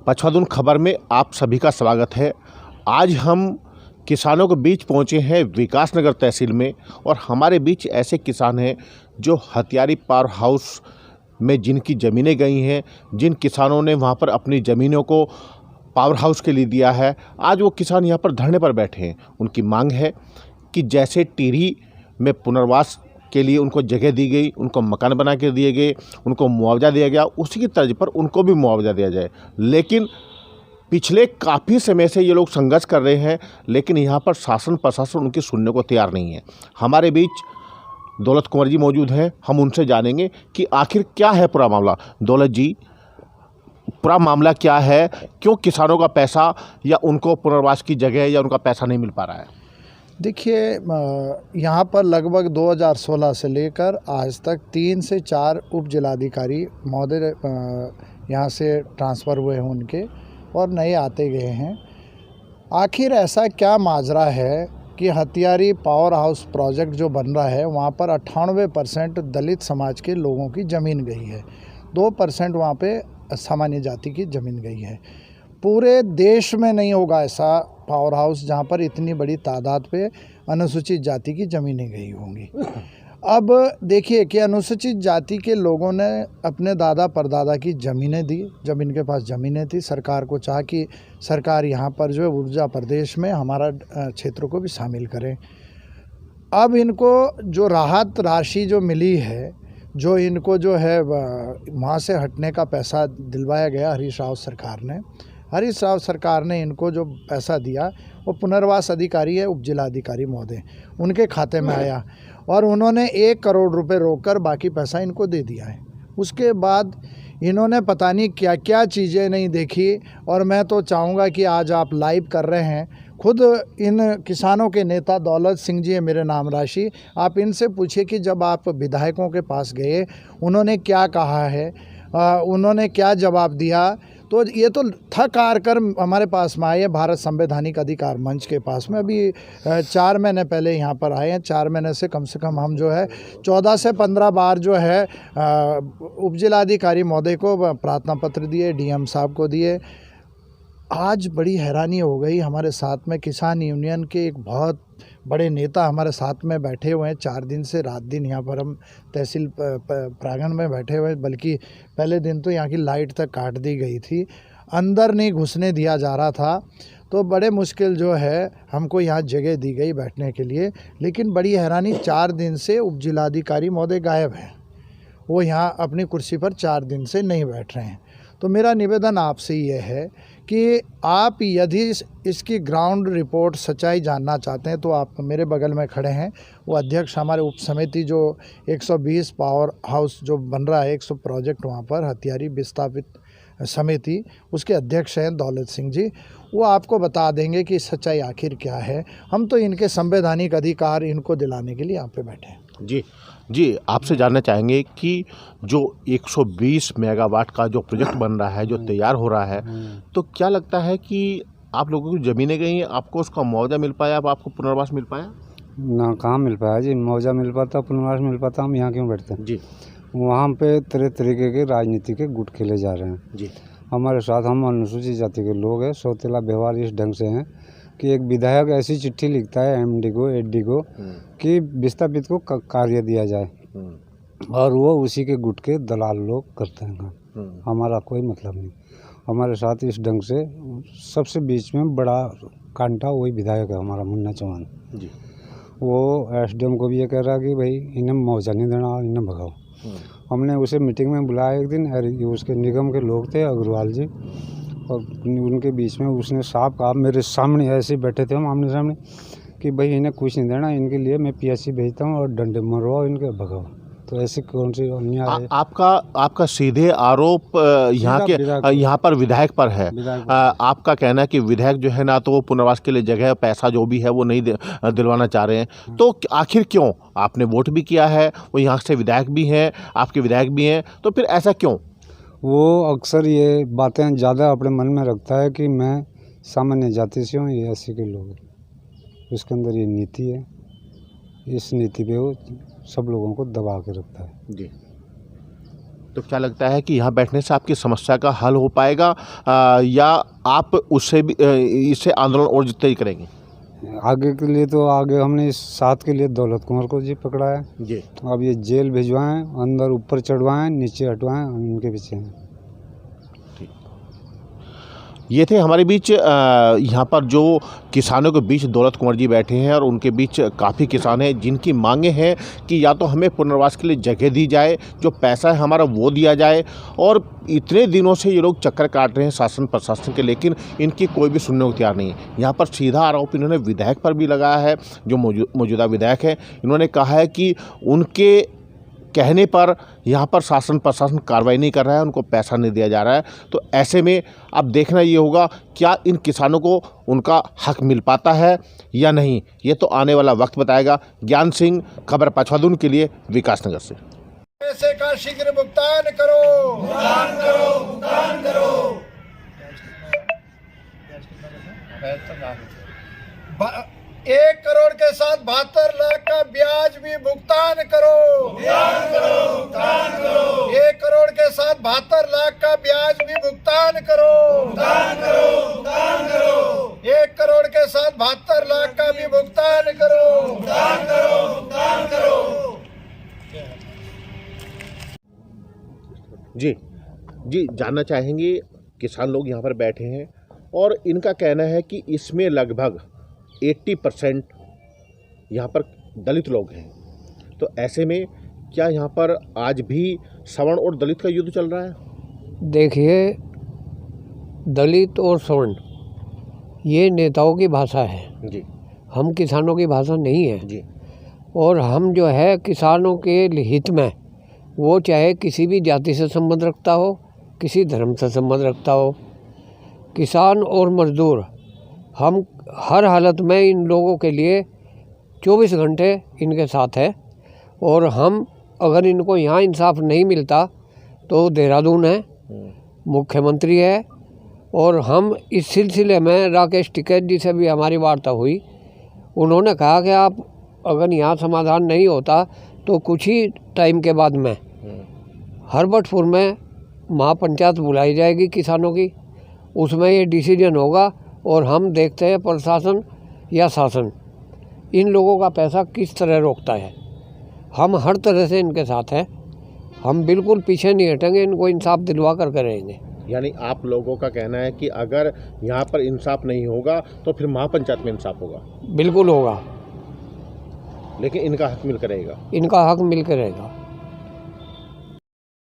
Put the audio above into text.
पचफादुन खबर में आप सभी का स्वागत है। आज हम किसानों के बीच पहुंचे हैं विकासनगर तहसील में, और हमारे बीच ऐसे किसान हैं जो हथियारी पावर हाउस में जिनकी ज़मीनें गई हैं, जिन किसानों ने वहां पर अपनी ज़मीनों को पावर हाउस के लिए दिया है। आज वो किसान यहां पर धरने पर बैठे हैं। उनकी मांग है कि जैसे टिहरी में पुनर्वास के लिए उनको जगह दी गई, उनको मकान बना के दिए गए, उनको मुआवजा दिया गया, उसी की तर्ज पर उनको भी मुआवजा दिया जाए। लेकिन पिछले काफ़ी समय से ये लोग संघर्ष कर रहे हैं, लेकिन यहाँ पर शासन प्रशासन उनकी सुनने को तैयार नहीं है। हमारे बीच दौलत कुंवर जी मौजूद हैं। हम उनसे जानेंगे कि आखिर क्या है पूरा मामला। दौलत जी, पूरा मामला क्या है? क्यों किसानों का पैसा या उनको पुनर्वास की जगह या उनका पैसा नहीं मिल पा रहा है? देखिए, यहाँ पर लगभग 2016 से लेकर आज तक 3 से 4 उप जिलाधिकारी महोदय यहाँ से ट्रांसफ़र हुए हैं उनके, और नए आते गए हैं। आखिर ऐसा क्या माजरा है कि हथियारी पावर हाउस प्रोजेक्ट जो बन रहा है वहाँ पर 98% दलित समाज के लोगों की ज़मीन गई है, 2% वहाँ पे सामान्य जाति की ज़मीन गई है। पूरे देश में नहीं होगा ऐसा पावर हाउस जहाँ पर इतनी बड़ी तादाद पे अनुसूचित जाति की ज़मीनें गई होंगी। अब देखिए कि अनुसूचित जाति के लोगों ने अपने दादा परदादा की ज़मीनें दी, जब इनके पास ज़मीनें थी, सरकार को चाहा कि सरकार यहाँ पर जो है ऊर्जा प्रदेश में हमारा क्षेत्र को भी शामिल करें। अब इनको जो राहत राशि जो मिली है, जो इनको जो है वहाँ से हटने का पैसा दिलवाया गया हरीश राव सरकार ने इनको जो पैसा दिया वो पुनर्वास अधिकारी है उप जिलाधिकारी महोदय, उनके खाते में आया और उन्होंने 1 करोड़ रुपए रोककर बाकी पैसा इनको दे दिया है। उसके बाद इन्होंने पता नहीं क्या क्या चीज़ें नहीं देखी, और मैं तो चाहूँगा कि आज आप लाइव कर रहे हैं, खुद इन किसानों के नेता दौलत सिंह जी है मेरे नाम राशि, आप इनसे पूछिए कि जब आप विधायकों के पास गए उन्होंने क्या कहा है, उन्होंने क्या जवाब दिया। तो ये तो थक हार कर हमारे पास में आए हैं भारत संवैधानिक अधिकार मंच के पास में। अभी 4 महीने पहले यहाँ पर आए हैं। 4 महीने से कम हम जो है 14 से 15 बार जो है उप जिलाधिकारी महोदय को प्रार्थना पत्र दिए, डीएम साहब को दिए। आज बड़ी हैरानी हो गई, हमारे साथ में किसान यूनियन के एक बहुत बड़े नेता हमारे साथ में बैठे हुए हैं। 4 दिन से रात दिन यहाँ पर हम तहसील प्रांगण में बैठे हुए, बल्कि पहले दिन तो यहाँ की लाइट तक काट दी गई थी, अंदर नहीं घुसने दिया जा रहा था। तो बड़े मुश्किल जो है हमको यहाँ जगह दी गई बैठने के लिए। लेकिन बड़ी हैरानी, 4 दिन से उप जिलाधिकारी महोदय गायब हैं, वो यहाँ अपनी कुर्सी पर 4 दिन से नहीं बैठ रहे हैं। तो मेरा निवेदन आपसे ये है कि आप यदि इसकी ग्राउंड रिपोर्ट सच्चाई जानना चाहते हैं तो आप मेरे बगल में खड़े हैं, वो अध्यक्ष हमारे उप समिति जो 120 पावर हाउस जो बन रहा है, 100 प्रोजेक्ट वहाँ पर हथियारी विस्थापित समिति, उसके अध्यक्ष हैं दौलत सिंह जी, वो आपको बता देंगे कि सच्चाई आखिर क्या है। हम तो इनके संवैधानिक अधिकार इनको दिलाने के लिए यहाँ पे बैठे हैं। जी, आपसे जानना चाहेंगे कि जो 120 मेगावाट का जो प्रोजेक्ट बन रहा है, जो तैयार हो रहा है, तो क्या लगता है कि आप लोगों की ज़मीनें गई हैं, आपको उसका मुआवजा मिल पाया, अब आपको पुनर्वास मिल पाया? ना, कहाँ मिल पाया जी, मुआवजा मिल पाता, पुनर्वास मिल पाता, हम यहाँ क्यों बैठते हैं जी। वहाँ पे तरह तरीके के राजनीति के गुट खेले जा रहे हैं जी। हमारे साथ। हम अनुसूचित जाति के लोग हैं, सौतेला व्यवहार इस ढंग से हैं कि एक विधायक ऐसी चिट्ठी लिखता है एमडी को, एडी को, कि विस्थापित को कार्य दिया जाए, और वो उसी के गुट के दलाल लोग करते हैं। हमारा कोई मतलब नहीं। हमारे साथ इस ढंग से सबसे बीच में बड़ा कांटा वही विधायक है हमारा, मुन्ना चौहान जी। वो एसडीएम को भी ये कह रहा कि भाई इन्हें मुआवजा नहीं देना, इन्हें भगाओ। हमने उसे मीटिंग में बुलाया एक दिन, और उसके निगम के लोग थे अग्रवाल जी, और उनके बीच में उसने साफ कहा, मेरे सामने ऐसे बैठे थे हम आमने सामने, कि भाई इन्हें कुछ नहीं देना, इनके लिए मैं पीएससी भेजता हूँ और डंडे मरवाओ इनके, भगाओ। तो ऐसी कौन सी अन्याय है? आपका सीधे आरोप यहाँ पर विधायक पर है। आपका कहना है कि विधायक जो है ना, तो वो पुनर्वास के लिए जगह पैसा जो भी है वो नहीं दिलवाना चाह रहे हैं। तो आखिर क्यों? आपने वोट भी किया है, वो यहाँ से विधायक भी हैं, आपके विधायक भी हैं, तो फिर ऐसा क्यों? वो अक्सर ये बातें ज़्यादा अपने मन में रखता है कि मैं सामान्य जाति से हूँ, ये ऐसे के लोग, उसके अंदर ये नीति है, इस नीति पे वो सब लोगों को दबा के रखता है। जी। तो क्या लगता है कि यहाँ बैठने से आपकी समस्या का हल हो पाएगा या आप उससे भी इससे आंदोलन और तेज करेंगे? आगे के लिए तो आगे हमने इस साथ के लिए दौलत कुंवर को जी पकड़ा है जी। अब ये जेल भिजवाएं, अंदर ऊपर चढ़वाएं, नीचे हटवाएं, उनके पीछे हैं। ये थे हमारे बीच यहाँ पर जो किसानों के बीच दौलत कुंवर जी बैठे हैं और उनके बीच काफ़ी किसान हैं जिनकी मांगे हैं कि या तो हमें पुनर्वास के लिए जगह दी जाए, जो पैसा है हमारा वो दिया जाए। और इतने दिनों से ये लोग चक्कर काट रहे हैं शासन प्रशासन के, लेकिन इनकी कोई भी सुनने को तैयार नहीं है। यहाँ पर सीधा आरोप इन्होंने विधायक पर भी लगाया है, जो मौजूदा विधायक है। इन्होंने कहा है कि उनके कहने पर यहाँ पर शासन प्रशासन कार्रवाई नहीं कर रहा है, उनको पैसा नहीं दिया जा रहा है। तो ऐसे में अब देखना ये होगा क्या इन किसानों को उनका हक मिल पाता है या नहीं, ये तो आने वाला वक्त बताएगा। ज्ञान सिंह, खबर पछवादून के लिए, विकासनगर से। पैसे का शीघ्र भुगतान करो, भुगतान करो, भुगतान करो। 1 करोड़ के साथ 72 लाख का ब्याज भी भुगतान करो, भुगतान करो, भुगतान करो। 1 करोड़ के साथ 72 लाख का ब्याज भी भुगतान करो, भुगतान करो, भुगतान करो। 1 करोड़ के साथ 72 लाख का भी भुगतान करो, भुगतान करो, भुगतान करो। जी जानना चाहेंगे, किसान लोग यहाँ पर बैठे हैं और इनका कहना है कि इसमें लगभग 80% यहाँ पर दलित लोग हैं। तो ऐसे में क्या यहाँ पर आज भी सवर्ण और दलित का युद्ध चल रहा है? देखिए, दलित और सवर्ण ये नेताओं की भाषा है जी, हम किसानों की भाषा नहीं है जी। और हम जो है किसानों के हित में, वो चाहे किसी भी जाति से संबंध रखता हो, किसी धर्म से संबंध रखता हो, किसान और मजदूर, हम हर हालत में इन लोगों के लिए 24 घंटे इनके साथ है। और हम अगर इनको यहाँ इंसाफ नहीं मिलता तो देहरादून है, मुख्यमंत्री है। और हम इस सिलसिले में राकेश टिकैत जी से भी हमारी वार्ता हुई। उन्होंने कहा कि आप अगर यहाँ समाधान नहीं होता तो कुछ ही टाइम के बाद में हरबटपुर में महापंचायत बुलाई जाएगी किसानों की, उसमें ये डिसीजन होगा और हम देखते हैं प्रशासन या शासन इन लोगों का पैसा किस तरह रोकता है। हम हर तरह से इनके साथ हैं, हम बिल्कुल पीछे नहीं हटेंगे, इनको इंसाफ दिलवा करके रहेंगे। यानी आप लोगों का कहना है कि अगर यहाँ पर इंसाफ नहीं होगा तो फिर महापंचायत में इंसाफ होगा? बिल्कुल होगा, लेकिन इनका हक मिल कर रहेगा? इनका हक मिल कर रहेगा।